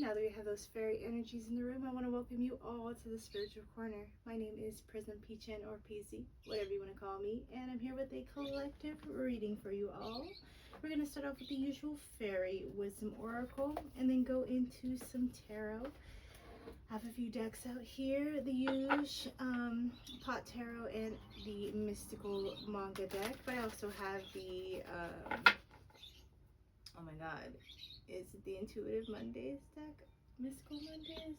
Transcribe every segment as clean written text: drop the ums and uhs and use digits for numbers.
now that we have those fairy energies in the room, I want to welcome you all to the Spiritual Corner. My name is Prism Peachin or Peasy, whatever you want to call me, and I'm here with a collective reading for you all. We're going to start off with the usual fairy wisdom oracle and then go into some tarot. I have a few decks out here, the usual pot tarot and the mystical manga deck, but I also have the oh my god, is it the Intuitive Mondays deck? Mystical Mondays?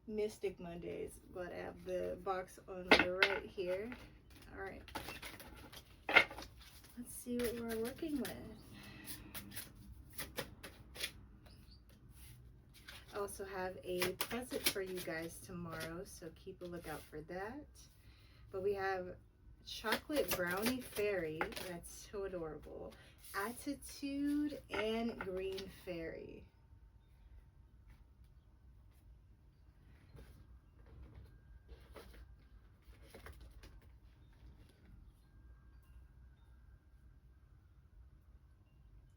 Mystic Mondays, but I have the box on the right here. Alright, let's see what we're working with. I also have a present for you guys tomorrow, so keep a lookout for that. But we have Chocolate Brownie Fairy, that's so adorable. Attitude and Green Fairy.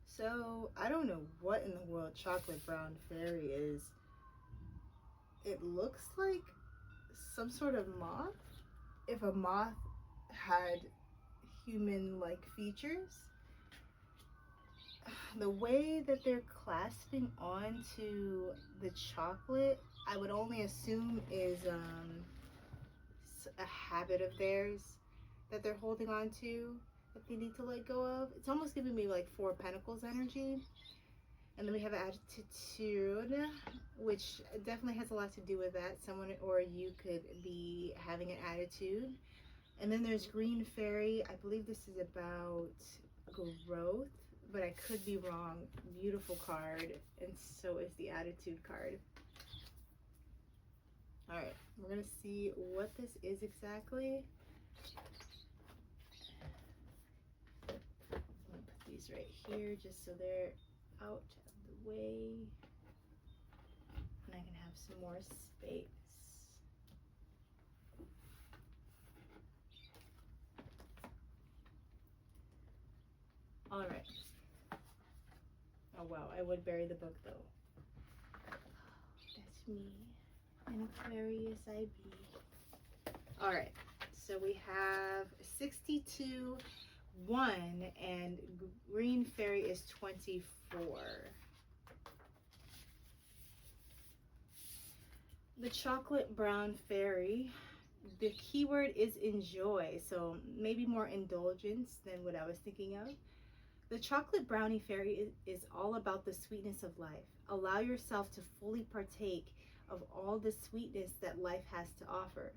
So, I don't know what in the world Chocolate Brown Fairy is. It looks like some sort of moth. If a moth had human-like features. The way that they're clasping onto the chocolate, I would only assume is a habit of theirs that they're holding on to, that they need to let go of. It's almost giving me like Four of Pentacles energy. And then we have attitude, which definitely has a lot to do with that. Someone or you could be having an attitude. And then there's Green Fairy. I believe this is about growth, but I could be wrong. Beautiful card, and so is the attitude card. All right, we're gonna see what this is exactly. I'm gonna put these right here just so they're out of the way, and I can have some more space. All right. Oh wow, I would bury the book though. That's me, an Aquarius I be. All right, so we have 62, 1, and Green Fairy is 24. The Chocolate Brown Fairy, the keyword is enjoy, so maybe more indulgence than what I was thinking of. The Chocolate Brownie Fairy is all about the sweetness of life. Allow yourself to fully partake of all the sweetness that life has to offer.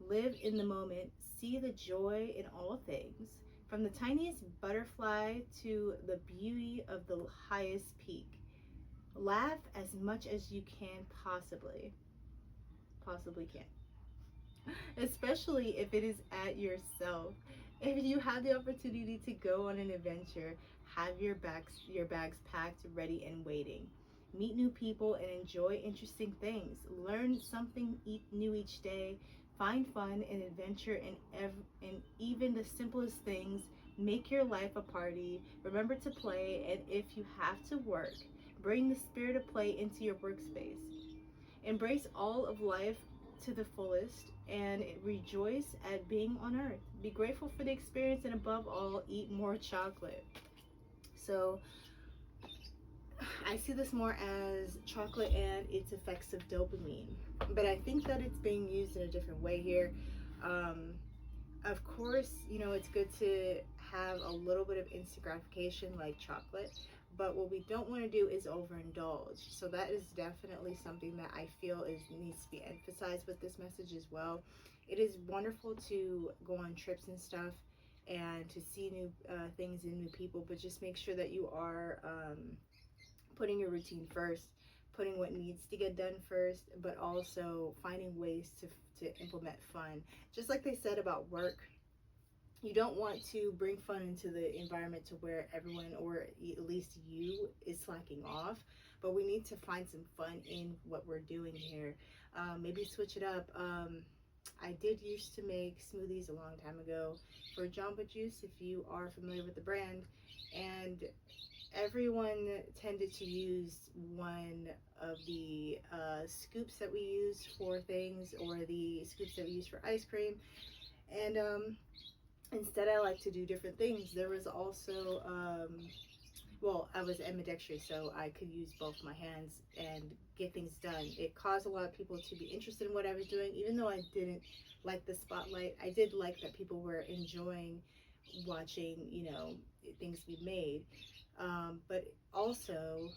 Live in the moment, see the joy in all things, from the tiniest butterfly to the beauty of the highest peak. Laugh as much as you can possibly can, especially if it is at yourself. If you have the opportunity to go on an adventure, have your bags packed, ready and waiting. Meet new people and enjoy interesting things. Learn something new each day. Find fun and adventure in even the simplest things. Make your life a party. Remember to play, and if you have to work, bring the spirit of play into your workspace. Embrace all of life to the fullest and rejoice at being on earth. Be grateful for the experience, and above all, eat more chocolate. So I see this more as chocolate and its effects of dopamine, but I think that it's being used in a different way here. Of course, you know, it's good to have a little bit of instant gratification like chocolate, but what we don't want to do is overindulge. So that is definitely something that I feel needs to be emphasized with this message as well. It is wonderful to go on trips and stuff and to see new things and new people, but just make sure that you are putting your routine first, putting what needs to get done first, but also finding ways to implement fun. Just like they said about work, you don't want to bring fun into the environment to where everyone, or at least you, is slacking off. But we need to find some fun in what we're doing here. Maybe switch it up. I did used to make smoothies a long time ago for Jamba Juice, if you are familiar with the brand. And everyone tended to use one of the scoops that we use for things, or the scoops that we use for ice cream. And instead, I like to do different things. There was also well, I was ambidextrous, so I could use both my hands and get things done. It caused a lot of people to be interested in what I was doing, even though I didn't like the spotlight. I did like that people were enjoying watching, things be made. But also,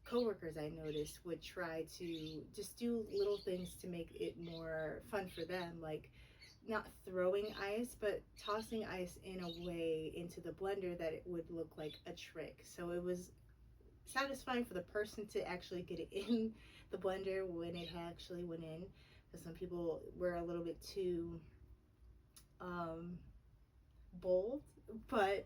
coworkers, I noticed, would try to just do little things to make it more fun for them, like not throwing ice, but tossing ice in a way into the blender that it would look like a trick. So it was satisfying for the person to actually get it in the blender when it actually went in. Because some people were a little bit too um, bold, but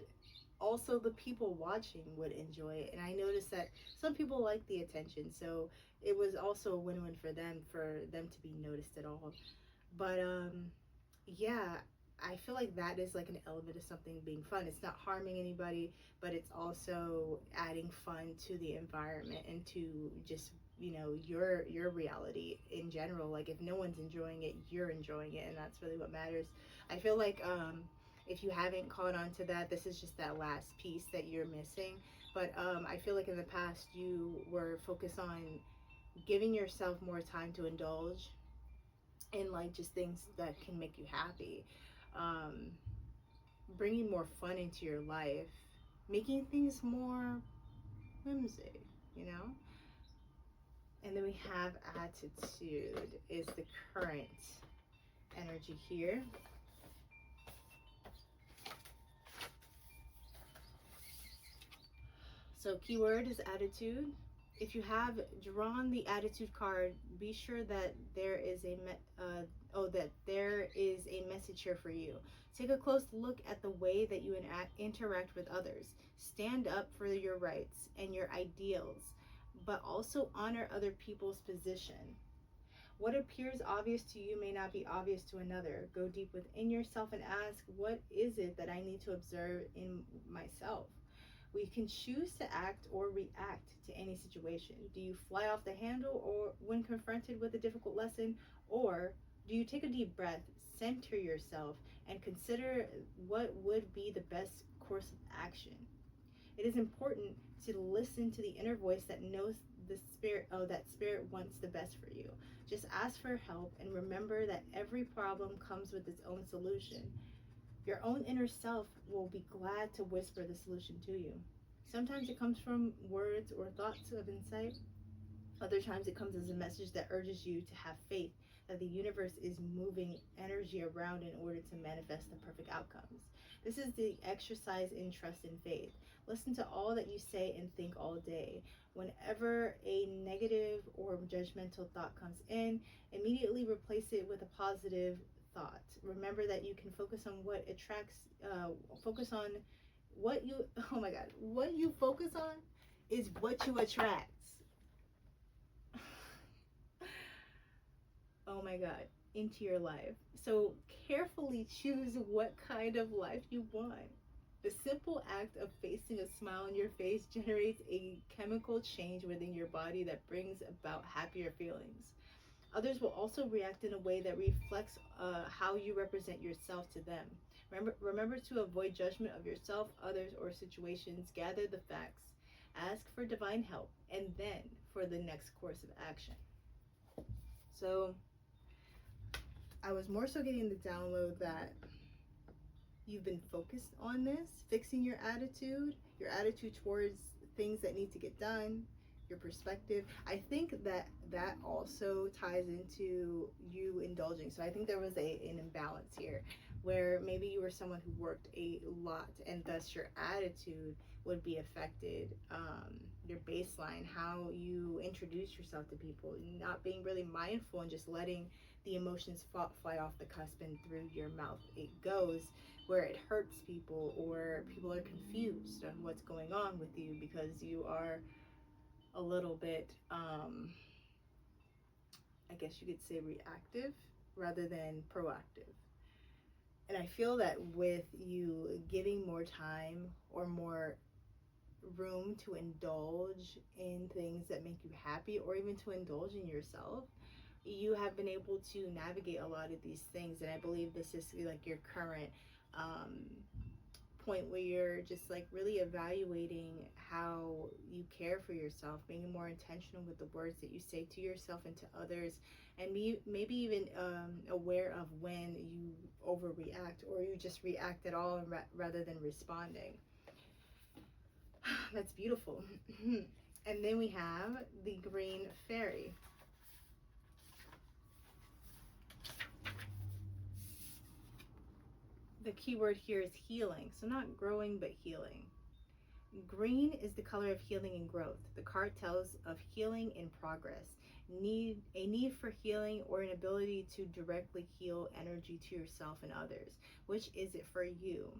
also the people watching would enjoy it. And I noticed that some people like the attention, so it was also a win-win for them to be noticed at all. But yeah, I feel like that is like an element of something being fun. It's not harming anybody, but it's also adding fun to the environment and to just, your reality in general. Like if no one's enjoying it, you're enjoying it, and that's really what matters. I feel like if you haven't caught on to that, this is just that last piece that you're missing. But I feel like in the past you were focused on giving yourself more time to indulge in like just things that can make you happy, um, bringing more fun into your life, making things more whimsy, you know? And then we have attitude is the current energy here. So keyword is attitude. If you have drawn the attitude card, be sure that there is that there is a message here for you. Take a close look at the way that you interact with others. Stand up for your rights and your ideals, but also honor other people's position. What appears obvious to you may not be obvious to another. Go deep within yourself and ask, what is it that I need to observe in myself? We can choose to act or react to any situation. Do you fly off the handle or when confronted with a difficult lesson, or do you take a deep breath, center yourself, and consider what would be the best course of action? It is important to listen to the inner voice that knows the spirit, that spirit wants the best for you. Just ask for help and remember that every problem comes with its own solution. Your own inner self will be glad to whisper the solution to you. Sometimes it comes from words or thoughts of insight. Other times it comes as a message that urges you to have faith that the universe is moving energy around in order to manifest the perfect outcomes. This is the exercise in trust and faith. Listen to all that you say and think all day. Whenever a negative or judgmental thought comes in, immediately replace it with a positive thought. Remember that you can focus on what attracts, focus on what you, oh my God, what you focus on is what you attract. Oh my God, into your life. So carefully choose what kind of life you want. The simple act of facing a smile on your face generates a chemical change within your body that brings about happier feelings. Others will also react in a way that reflects how you represent yourself to them. Remember to avoid judgment of yourself, others, or situations. Gather the facts. Ask for divine help, and then for the next course of action. So I was more so getting the download that you've been focused on this, fixing your attitude towards things that need to get done, your perspective. I think that that also ties into you indulging. So I think there was an imbalance here where maybe you were someone who worked a lot and thus your attitude would be affected, your baseline, how you introduce yourself to people, not being really mindful and just letting the emotions fly off the cusp and through your mouth it goes, where it hurts people or people are confused on what's going on with you because you are a little bit, I guess you could say, reactive rather than proactive. And I feel that with you giving more time or more room to indulge in things that make you happy, or even to indulge in yourself, you have been able to navigate a lot of these things. And I believe this is like your current um, point where you're just like really evaluating how you care for yourself, being more intentional with the words that you say to yourself and to others, and maybe even aware of when you overreact or you just react at all rather than responding. That's beautiful. And then we have the green fairy. The key word here is healing. So not growing, but healing. Green is the color of healing and growth. The card tells of healing in progress, a need for healing, or an ability to directly heal energy to yourself and others. Which is it for you?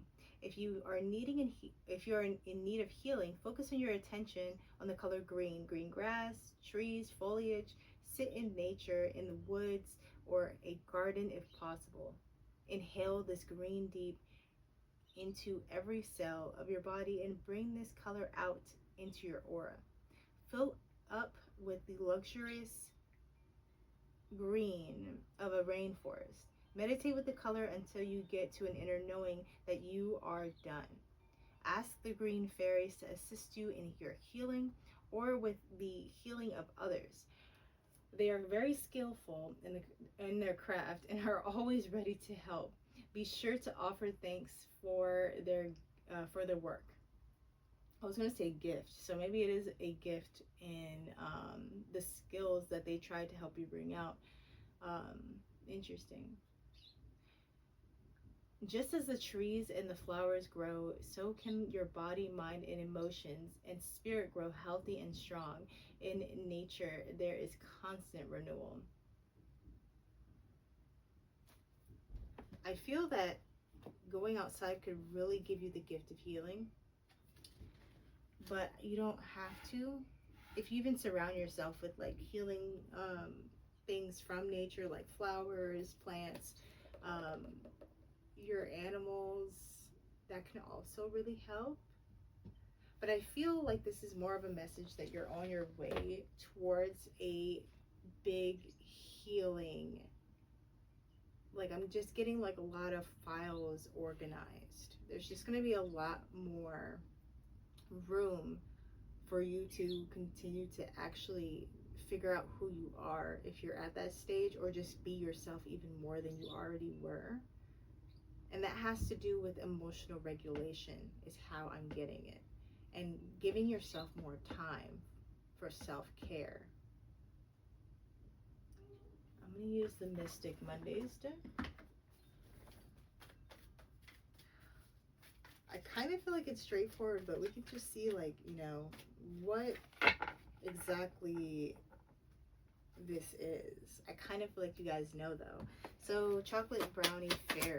If you are if you are in need of healing, focus on your attention on the color green. Green grass, trees, foliage. Sit in nature, in the woods, or a garden if possible. Inhale this green deep into every cell of your body and bring this color out into your aura. Fill up with the luxurious green of a rainforest. Meditate with the color until you get to an inner knowing that you are done. Ask the green fairies to assist you in your healing or with the healing of others. They are very skillful in their craft and are always ready to help. Be sure to offer thanks for their work. I was going to say gift, so maybe it is a gift in the skills that they tried to help you bring out. Um, Interesting. Just as the trees and the flowers grow, so can your body, mind, and emotions and spirit grow healthy and strong. In nature, there is constant renewal. I feel that going outside could really give you the gift of healing, but you don't have to. If you even surround yourself with like healing things from nature, like flowers, plants, um, your animals, that can also really help. But I feel like this is more of a message that you're on your way towards a big healing. Like, I'm just getting like a lot of files organized. There's just going to be a lot more room for you to continue to actually figure out who you are if you're at that stage, or just be yourself even more than you already were. And that has to do with emotional regulation, is how I'm getting it, and giving yourself more time for self-care. I'm going to use the Mystic Mondays deck. I kind of feel like it's straightforward, but we can just see, like, what exactly this is. I kind of feel like you guys know, though. So, Chocolate Brownie Fairy.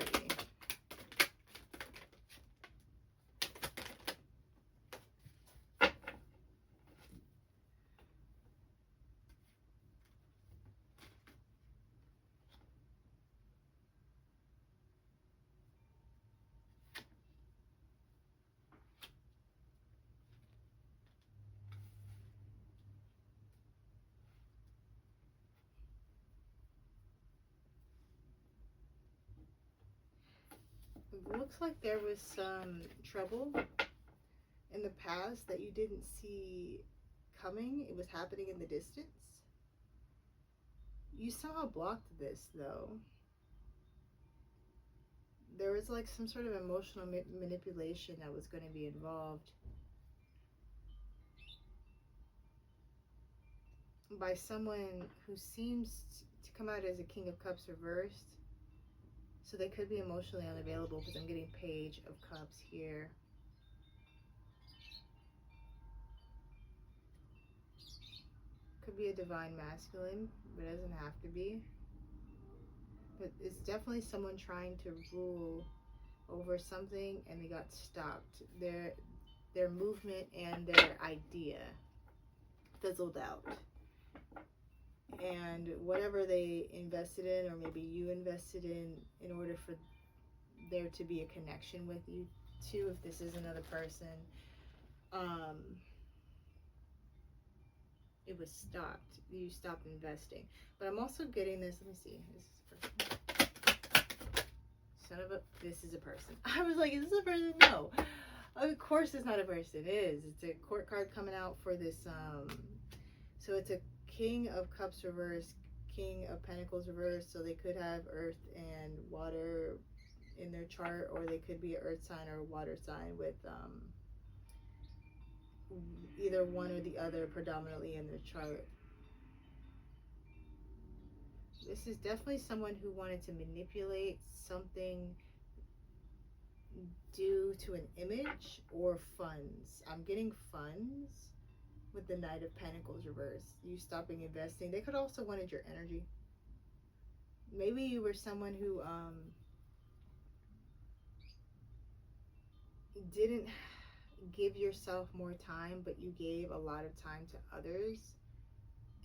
It looks like there was some trouble in the past that you didn't see coming. It was happening in the distance. You somehow blocked this, though. There was like some sort of emotional manipulation that was going to be involved by someone who seems to come out as a King of Cups reversed. So they could be emotionally unavailable, because I'm getting Page of Cups here. Could be a divine masculine, but it doesn't have to be. But it's definitely someone trying to rule over something, and they got stopped. Their movement and their idea fizzled out. And whatever they invested in, or maybe you invested in order for there to be a connection with you too, if this is another person, um, it was stopped. You stopped investing. But I'm also getting this. Let me see. This is a person. Son of a. This is a person. I was like, is this a person? No. Of course, it's not a person. It is. It's a court card coming out for this. So it's a King of Cups reverse, King of Pentacles reverse. So they could have Earth and water in their chart, or they could be an Earth sign or a water sign with either one or the other predominantly in their chart. This is definitely someone who wanted to manipulate something due to an image or funds. I'm getting funds with the Knight of Pentacles reverse. You stopping investing. They could also wanted your energy. Maybe you were someone who didn't give yourself more time, but you gave a lot of time to others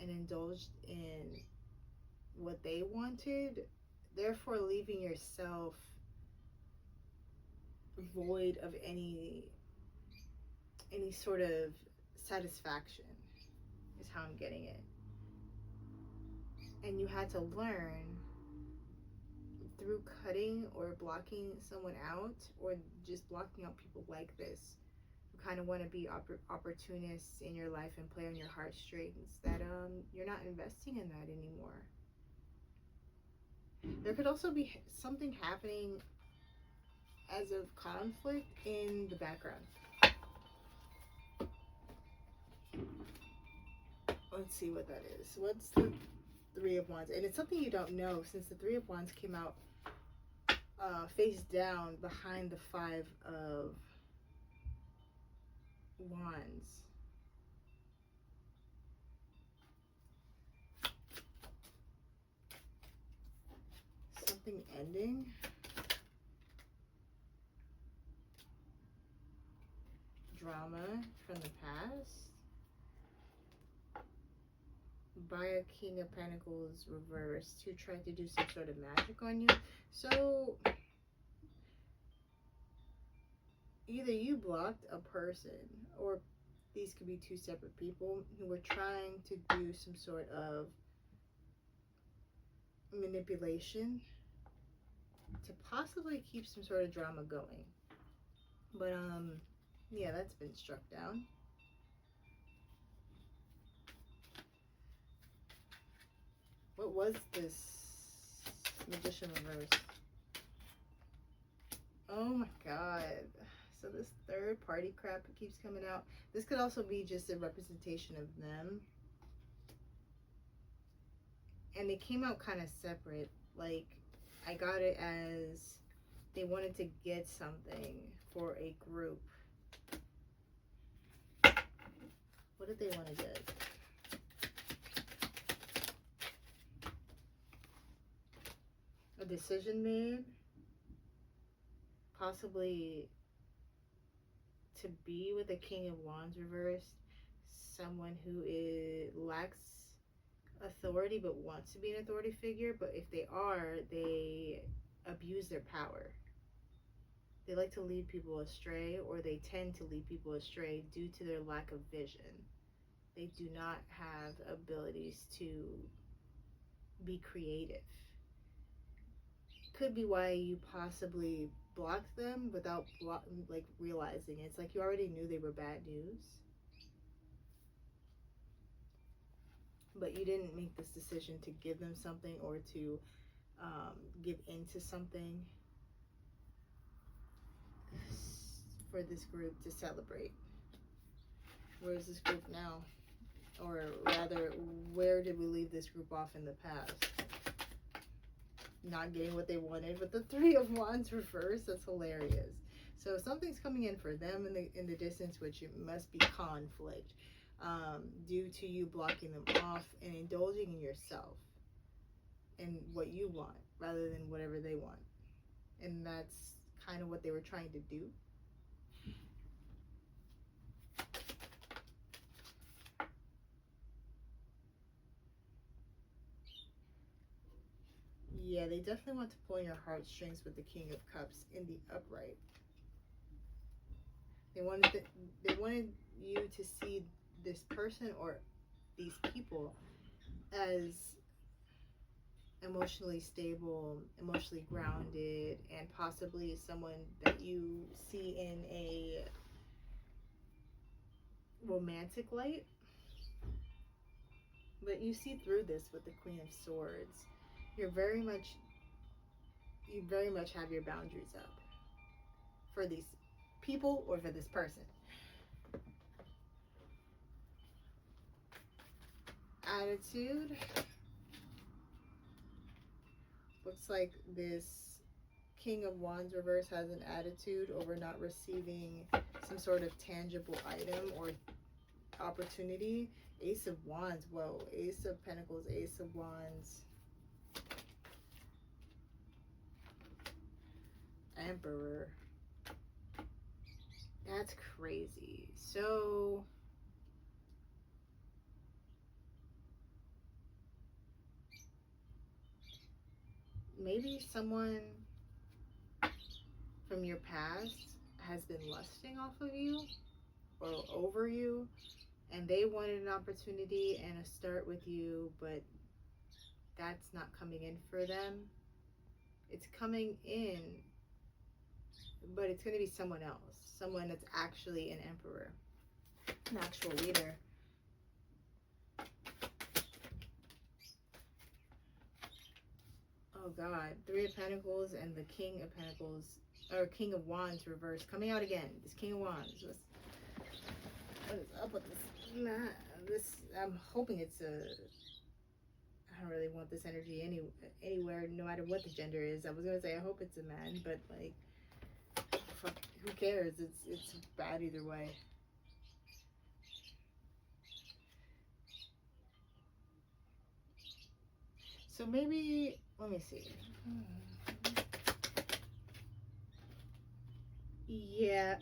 and indulged in what they wanted, therefore leaving yourself void of any sort of satisfaction is how I'm getting it. And you had to learn through cutting or blocking someone out, or just blocking out people like this who kind of want to be opportunists in your life and play on your heartstrings, that you're not investing in that anymore. There could also be something happening as of conflict in the background. Let's see what that is. What's the Three of Wands? And it's something you don't know, since the Three of Wands came out face down behind the Five of Wands. Something ending. Drama from the past. By a King of Pentacles reversed who tried to do some sort of magic on you. So either you blocked a person, or these could be two separate people who were trying to do some sort of manipulation to possibly keep some sort of drama going. But yeah, that's been struck down. What was this Magician reverse? Oh my god. So this third party crap keeps coming out. This could also be just a representation of them. And they came out kind of separate. Like, I got it as they wanted to get something for a group. What did they want to get? A decision made, possibly to be with a King of Wands reversed, someone who lacks authority but wants to be an authority figure, but if they are, they abuse their power. They like to lead people astray, or they tend to lead people astray due to their lack of vision. They do not have abilities to be creative. Could be why you possibly blocked them without like realizing it. It's like you already knew they were bad news, but you didn't make this decision to give them something, or to give into something for this group to celebrate. Where is this group now? Or rather, where did we leave this group off in the past? Not getting what they wanted with the Three of Wands reverse. That's hilarious. So something's coming in for them in the distance, which it must be conflict, due to you blocking them off and indulging in yourself and what you want rather than whatever they want. And that's kind of what they were trying to do. Yeah, they definitely want to pull your heartstrings with the King of Cups in the upright. They wanted they wanted you to see this person or these people as emotionally stable, emotionally grounded, and possibly someone that you see in a romantic light. But you see through this with the Queen of Swords. You're very much you very much have your boundaries up for these people or for this person. Attitude looks like this King of Wands reverse has an attitude over not receiving some sort of tangible item or opportunity. Ace of Wands, whoa, Ace of Pentacles, Ace of Wands, Emperor. That's crazy. So maybe someone from your past has been lusting off of you or over you, and they wanted an opportunity and a start with you, but that's not coming in for them. It's coming in, but it's going to be someone else, someone that's actually an emperor, an actual leader. Oh God, Three of Pentacles and the King of Pentacles, or King of Wands reverse, coming out again. This King of Wands. What is up with this? Nah, this, I'm hoping it's a, I don't really want this energy anywhere, no matter what the gender is. I was gonna say I hope it's a man, but like, fuck, who cares? It's bad either way. So maybe, let me see. Yeah.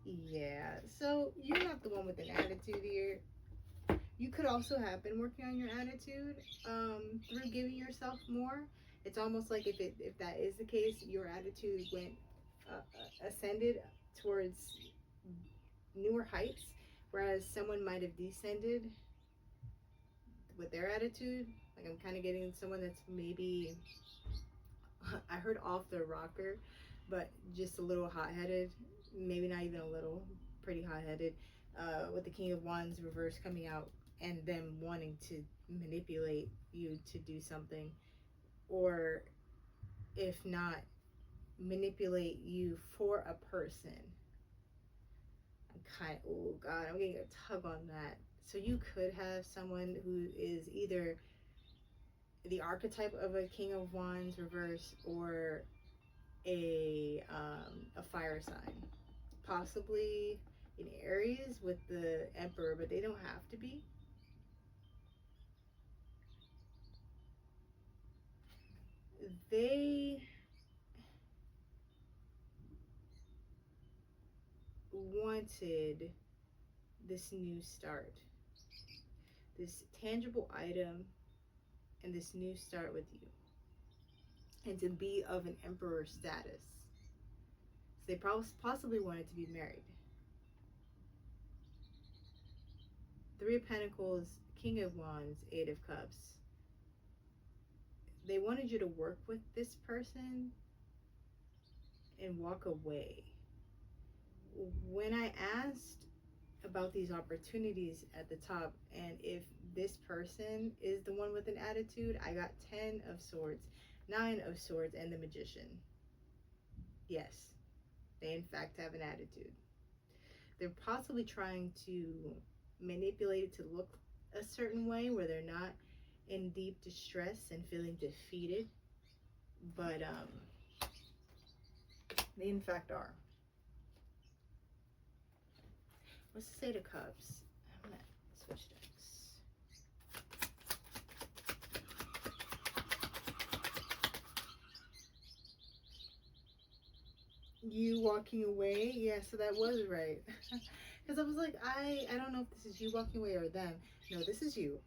Yeah. So you're not the one with an attitude here. You could also have been working on your attitude through giving yourself more. It's almost like if that is the case, your attitude went ascended towards newer heights, whereas someone might have descended with their attitude. Like I'm kind of getting someone that's maybe I heard off the rocker, but just a little hot-headed, maybe not even a little, pretty hot-headed, with the King of Wands reverse coming out and them wanting to manipulate you to do something, or if not, manipulate you for a person. I'm kind of, oh God, I'm getting a tug on that. So you could have someone who is either the archetype of a King of Wands reverse or a fire sign, possibly in Aries with the Emperor, but they don't have to be. They wanted this new start, this tangible item, and this new start with you, and to be of an emperor status. So they possibly wanted to be married. Three of Pentacles, King of Wands, Eight of Cups. They wanted you to work with this person and walk away. When I asked about these opportunities at the top and if this person is the one with an attitude, I got 10 of Swords, 9 of Swords, and the Magician. Yes, they in fact have an attitude. They're possibly trying to manipulate it to look a certain way where they're not in deep distress and feeling defeated, but they in fact are. What's the Eight of Cups? I'm gonna switch decks. You walking away, yeah, so that was right. Because I was like, I don't know if this is you walking away or them. No, this is you.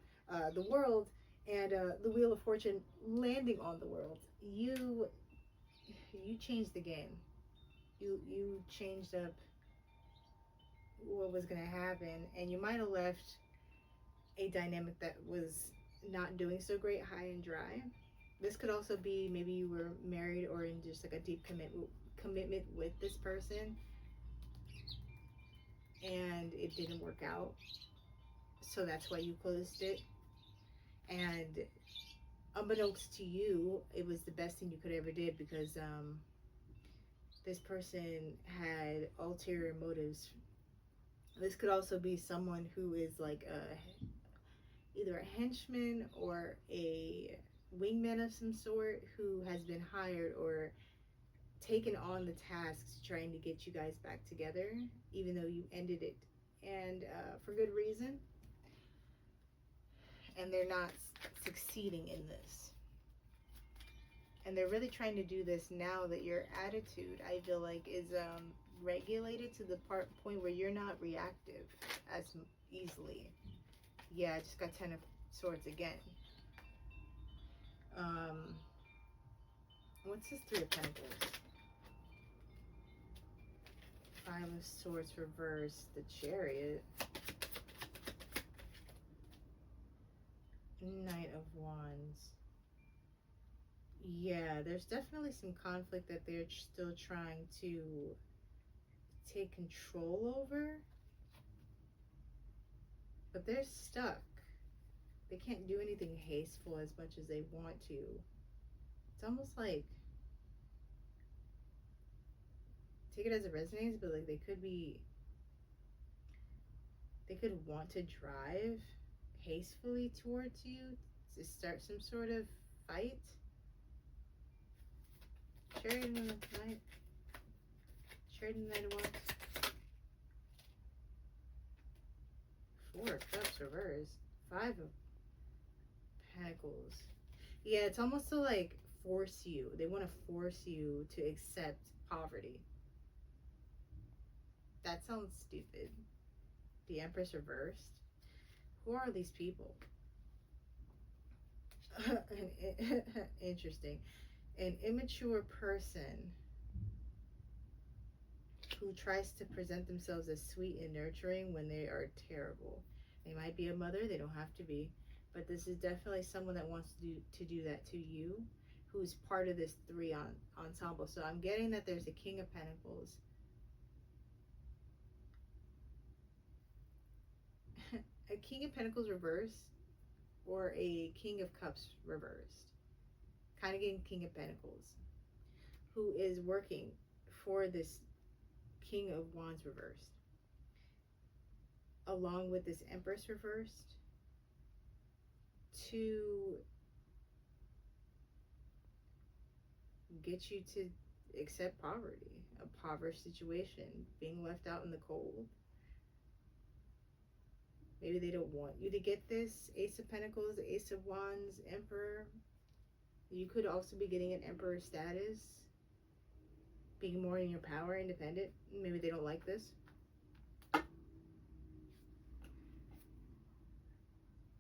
The world and the Wheel of Fortune landing on the world. You changed the game. You changed up what was going to happen, and you might have left a dynamic that was not doing so great high and dry. This could also be maybe you were married or in just like a deep commitment with this person, and it didn't work out, so that's why you closed it. And unbeknownst to you, it was the best thing you could ever did, because this person had ulterior motives. This could also be someone who is like either a henchman or a wingman of some sort, who has been hired or taken on the tasks trying to get you guys back together, even though you ended it, and for good reason. And they're not succeeding in this. And they're really trying to do this now that your attitude, I feel like, is regulated to the point where you're not reactive as easily. Yeah, I just got 10 of swords again. um what's this 3 of pentacles? 5 of swords reversed, the chariot, Knight of wands. Yeah, there's definitely some conflict that they're still trying to take control over, but they're stuck. They can't do anything hasteful as much as they want to. It's almost like, take it as it resonates, but like they could want to drive hastily towards you to start some sort of fight. Chariot and the Knight. Chariot and the Knight of Wands. 4 of Cups reversed. 5 of Pentacles. Yeah, it's almost to like force you. They want to force you to accept poverty. That sounds stupid. The Empress reversed. Who are these people? Interesting. An immature person who tries to present themselves as sweet and nurturing when they are terrible. They might be a mother, they don't have to be, but this is definitely someone that wants to do that to you, who's part of this 3 ensemble. So I'm getting that there's a King of Pentacles, a King of Pentacles reversed, or a King of Cups reversed. Kind of getting King of Pentacles, who is working for this King of Wands reversed, along with this Empress reversed, to get you to accept poverty, a impoverished situation, being left out in the cold. Maybe they don't want you to get this. Ace of Pentacles, Ace of Wands, Emperor. You could also be getting an Emperor status, being more in your power, independent. Maybe they don't like this.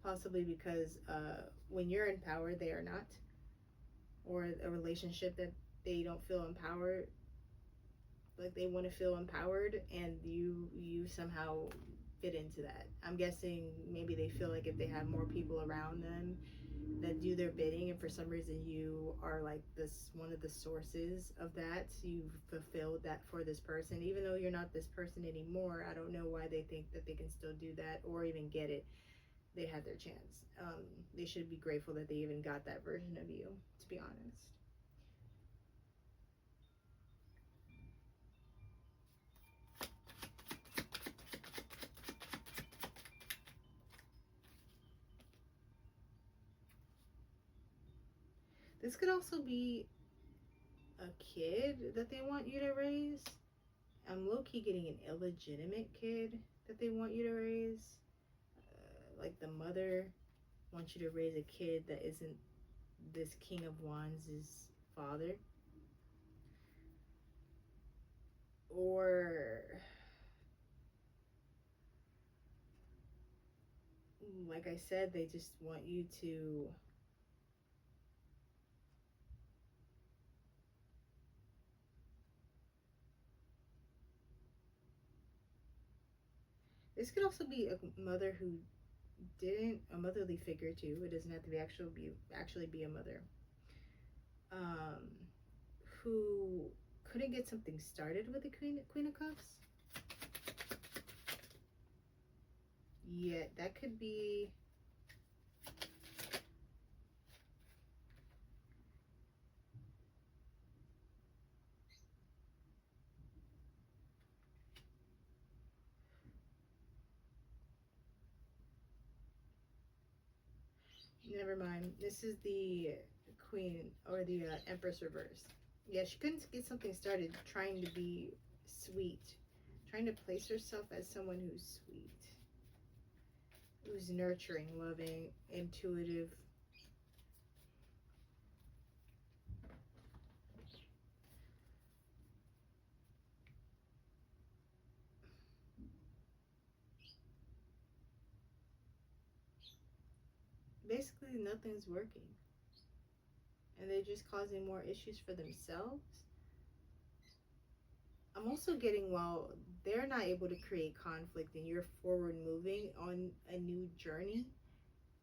Possibly because when you're in power, they are not. Or a relationship that they don't feel empowered, like they want to feel empowered, and you somehow fit into that. I'm guessing maybe they feel like if they have more people around them that do their bidding, and for some reason you are like this one of the sources of that, you've fulfilled that for this person, even though you're not this person anymore. I don't know why they think that they can still do that or even get it. They had their chance. They should be grateful that they even got that version of you, to be honest. This could also be a kid that they want you to raise. I'm low-key getting an illegitimate kid that they want you to raise. Like the mother wants you to raise a kid that isn't this King of Wands' father. Or, like I said, they just want you to This could also be a mother who didn't, a motherly figure too. It doesn't have to be actually be a mother. Um, who couldn't get something started with the Queen of Cups. Yeah, that could be. Never mind. This is the Queen or the Empress reverse. Yeah, she couldn't get something started trying to be sweet, trying to place herself as someone who's sweet, who's nurturing, loving, intuitive. Basically, nothing's working, and they're just causing more issues for themselves. I'm also getting, while they're not able to create conflict and you're forward moving on a new journey,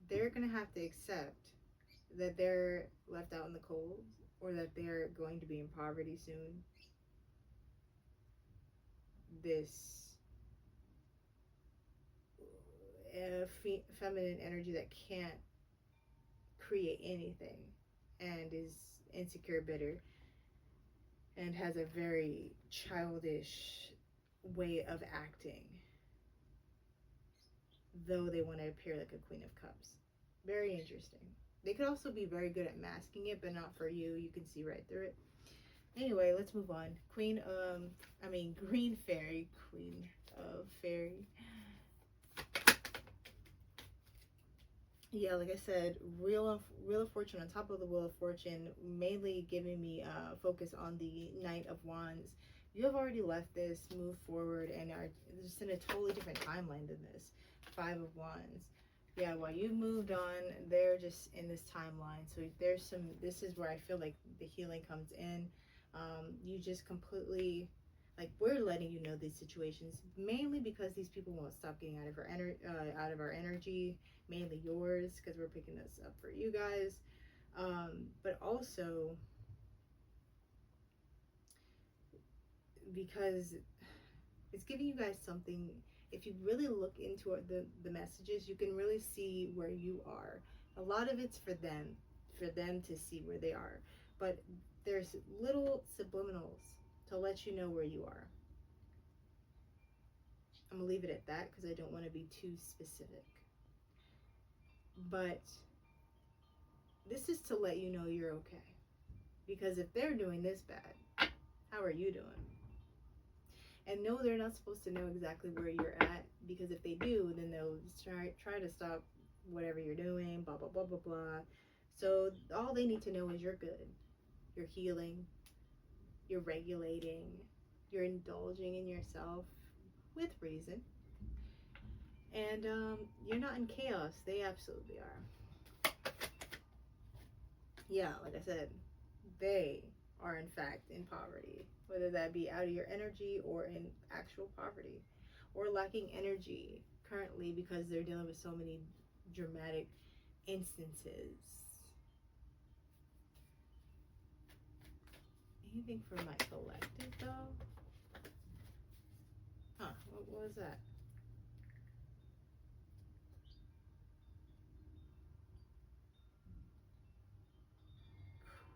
they're going to have to accept that they're left out in the cold or that they're going to be in poverty soon. This feminine energy that can't create anything and is insecure, bitter, and has a very childish way of acting, though they want to appear like a Queen of Cups. Very interesting. They could also be very good at masking it, but not for you. You can see right through it. Anyway, let's move on. Green Fairy, Queen of Fairy. Yeah, like I said, Wheel of Fortune on top of the Wheel of Fortune, mainly giving me focus on the Knight of Wands. You have already left this, moved forward, and are just in a totally different timeline than this. Five of Wands. Yeah, while you moved on, they're just in this timeline. So there's some. This is where I feel like the healing comes in. You just completely, like, we're letting you know these situations mainly because these people won't stop getting out of our energy, mainly yours, because we're picking this up for you guys. But also because it's giving you guys something. If you really look into the messages, you can really see where you are. A lot of it's for them to see where they are. But there's little subliminals to let you know where you are. I'm gonna leave it at that because I don't want to be too specific. But this is to let you know you're okay. Because if they're doing this bad, how are you doing? And no, they're not supposed to know exactly where you're at, because if they do, then they'll try to stop whatever you're doing, blah blah blah blah blah. So all they need to know is you're good, you're healing, you're regulating, you're indulging in yourself with reason, and you're not in chaos. They absolutely are. Yeah, like I said, they are in fact in poverty, whether that be out of your energy or in actual poverty, or lacking energy currently because they're dealing with so many dramatic instances. Anything for my collective though? Huh, what was that?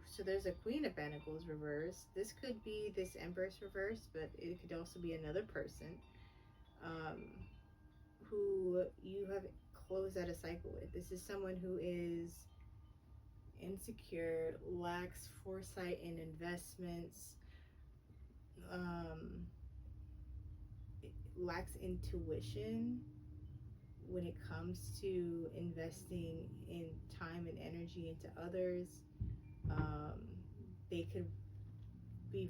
So there's a Queen of Pentacles reverse. This could be this Empress reverse, but it could also be another person um, who you have closed out a cycle with. This is someone who is insecure, lacks foresight in investments, um, lacks intuition when it comes to investing in time and energy into others. Um, they could be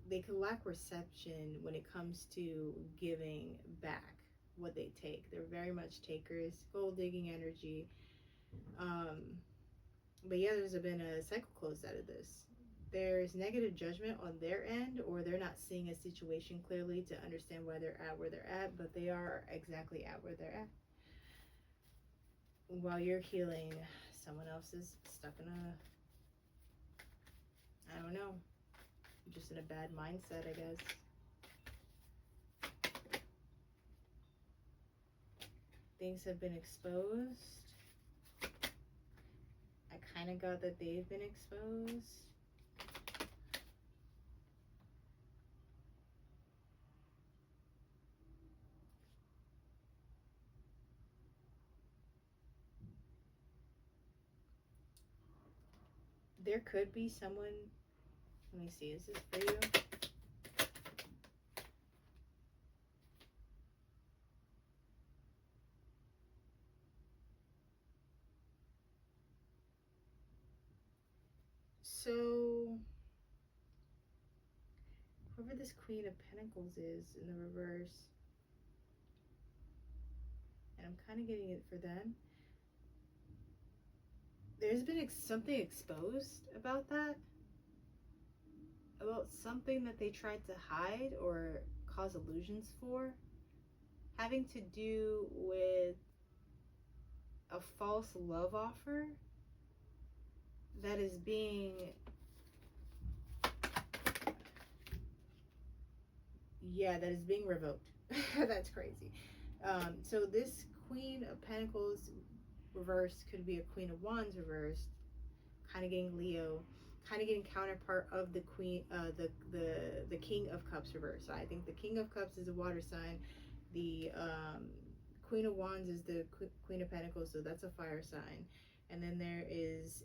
they could lack reception when it comes to giving back what they take. They're very much takers, gold digging energy. Um, but yeah, there's been a cycle closed out of this. there's negative judgment on their end, or they're not seeing a situation clearly to understand why they're at where they're at, but they are exactly at where they're at. While you're healing, someone else is stuck in a, I don't know, just in a bad mindset, I guess. Things have been exposed. I kind of got that they've been exposed. There could be someone, let me see, is this for you? So, whoever this Queen of Pentacles is in the reverse, and I'm kind of getting it for them, there's been something exposed about that, about something that they tried to hide or cause illusions for, having to do with a false love offer that is being, yeah, that is being revoked. That's crazy. So this Queen of Pentacles reversed could be a Queen of Wands reversed, kind of getting Leo, kind of getting counterpart of the Queen, the King of Cups reversed. So I think the King of Cups is a water sign. The Queen of Wands is the Queen of Pentacles, so that's a fire sign. And then there is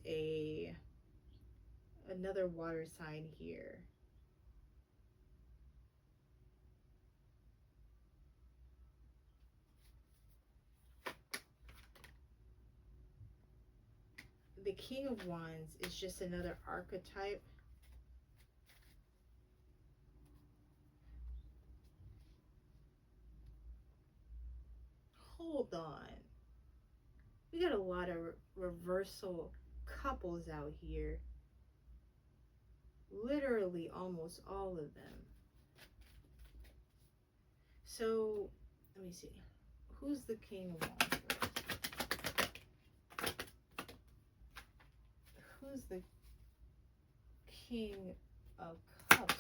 another water sign here. The King of Wands is just another archetype. Hold on. We got a lot of reversal couples out here. Literally almost all of them. So, let me see. Who's the King of Wands? Who's the King of Cups?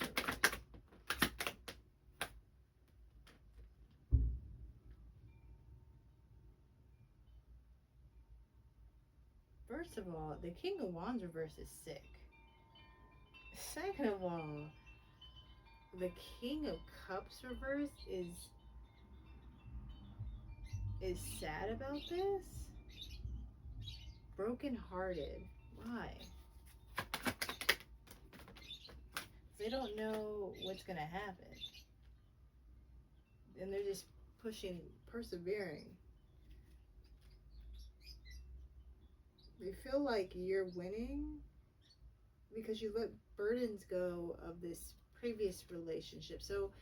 First of all, the King of Wands reverse is sick. Second of all, the King of Cups reverse is sad about this. Broken hearted. Why? They don't know what's gonna happen. And they're just pushing, persevering. They feel like you're winning because you let burdens go of this previous relationship. So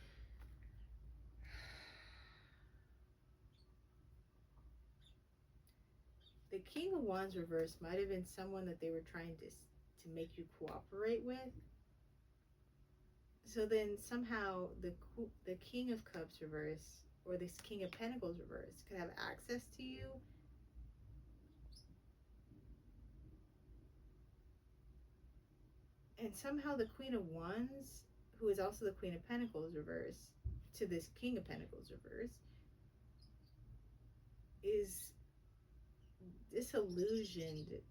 the King of Wands reverse might have been someone that they were trying to make you cooperate with. So then somehow the King of Cups reverse or this King of Pentacles reverse could have access to you. And somehow the Queen of Wands, who is also the Queen of Pentacles reverse, to this King of Pentacles reverse, is disillusioned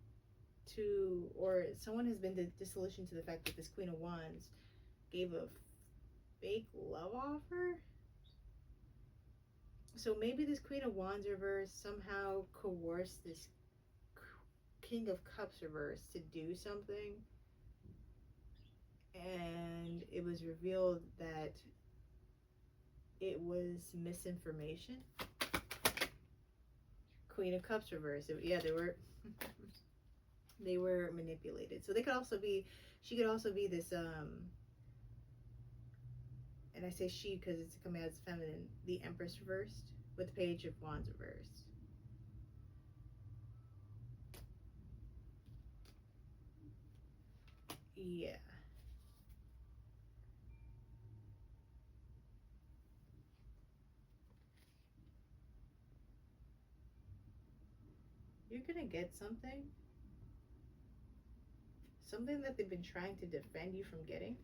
to, or someone has been disillusioned to the fact that this Queen of Wands gave a fake love offer. So maybe this Queen of Wands reverse somehow coerced this King of Cups reverse to do something, and it was revealed that it was misinformation. Queen of Cups reverse. Yeah, they were manipulated. So they could also be, she could also be this and I say she because it's coming out as feminine, the Empress reversed with Page of Wands reversed. Yeah. you're gonna get something that they've been trying to defend you from getting.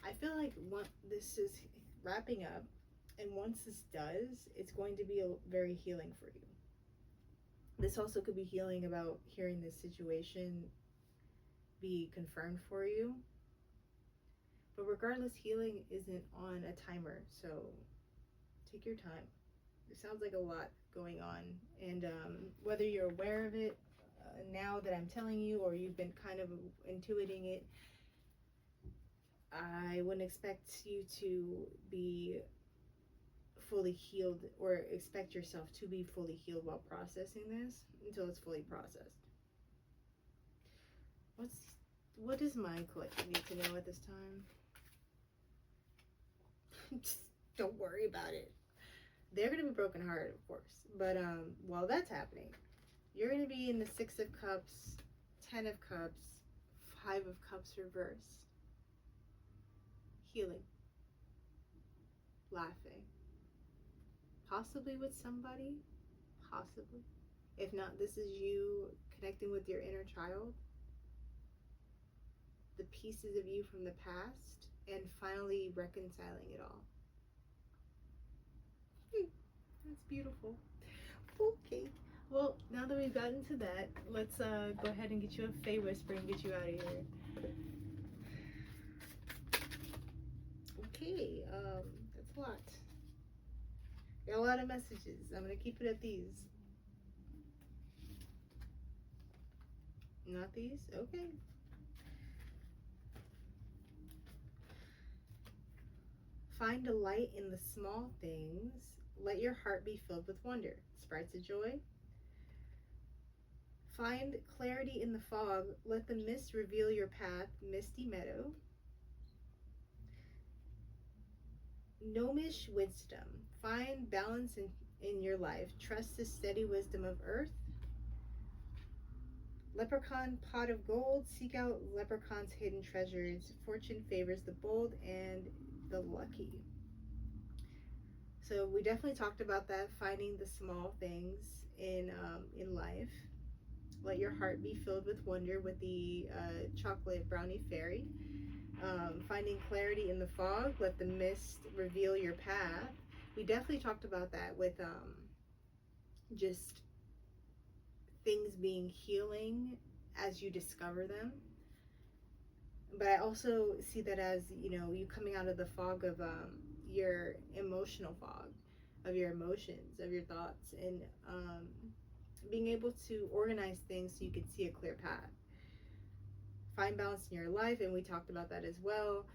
I feel like this is wrapping up, and once this does, it's going to be very healing for you. This also could be healing about hearing this situation be confirmed for you. But regardless, healing isn't on a timer, so take your time. It sounds like a lot going on, and whether you're aware of it now that I'm telling you, or you've been kind of intuiting it, I wouldn't expect you to be fully healed, or expect yourself to be fully healed while processing this until it's fully processed. What does my collective need to know at this time? Just don't worry about it. They're going to be brokenhearted, of course, but while that's happening, you're going to be in the 6 of Cups, 10 of Cups, 5 of Cups reversed. Healing. Laughing. Possibly with somebody. Possibly. If not, this is you connecting with your inner child. The pieces of you from the past. And finally reconciling it all. That's beautiful. Okay. Well, now that we've gotten to that, let's go ahead and get you a Fae Whisper and get you out of here. Okay, that's a lot. Got a lot of messages. I'm gonna keep it at these. Not these? Okay. Find a light in the small things. Let your heart be filled with wonder. Sprites of joy. Find clarity in the fog. Let the mist reveal your path. Misty meadow. Gnomish wisdom. Find balance in your life. Trust the steady wisdom of earth. Leprechaun pot of gold. Seek out leprechaun's hidden treasures. Fortune favors the bold and the lucky. So we definitely talked about that, finding the small things in life. Let your heart be filled with wonder with the chocolate brownie fairy. Finding clarity in the fog. Let the mist reveal your path. We definitely talked about that with just things being healing as you discover them. But I also see that as, you coming out of the fog of your emotional fog, of your emotions, of your thoughts, and being able to organize things so you can see a clear path. Find balance in your life, and we talked about that as well.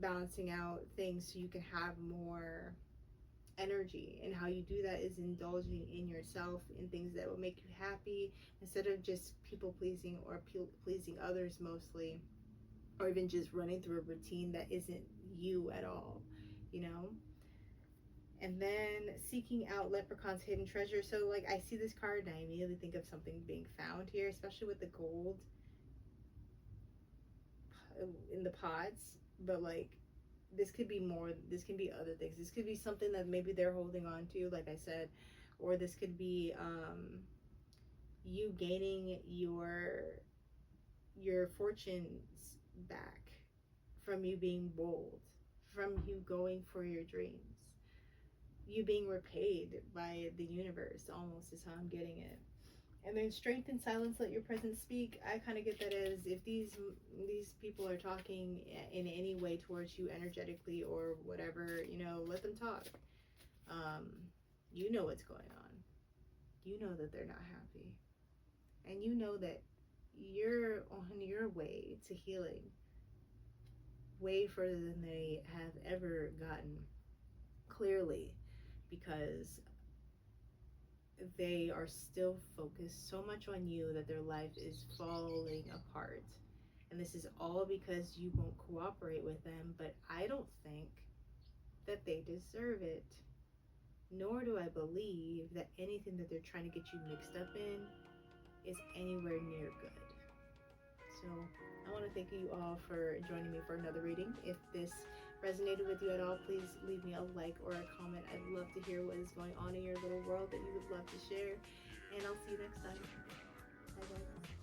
Balancing out things so you can have more energy, and how you do that is indulging in yourself, in things that will make you happy, instead of just people pleasing or pleasing others mostly, or even just running through a routine that isn't you at all, And then seeking out leprechaun's hidden treasure. So like, I see this card and I immediately think of something being found here, especially with the gold in the pots. But like, this could be more, this can be other things. This could be something that maybe they're holding on to, like I said, or this could be you gaining your fortunes back from you being bold, from you going for your dreams, you being repaid by the universe, almost, is how I'm getting it. And then strength and silence, let your presence speak. I kind of get that as if these people are talking in any way towards you energetically or whatever, let them talk. You know what's going on. You know that they're not happy. And you know that you're on your way to healing way further than they have ever gotten, clearly, because they are still focused so much on you that their life is falling apart. And this is all because you won't cooperate with them. But I don't think that they deserve it. Nor do I believe that anything that they're trying to get you mixed up in is anywhere near good. So I want to thank you all for joining me for another reading. If this resonated with you at all, please leave me a like or a comment. I'd love to hear what is going on in your little world that you would love to share. And I'll see you next time. Bye, guys.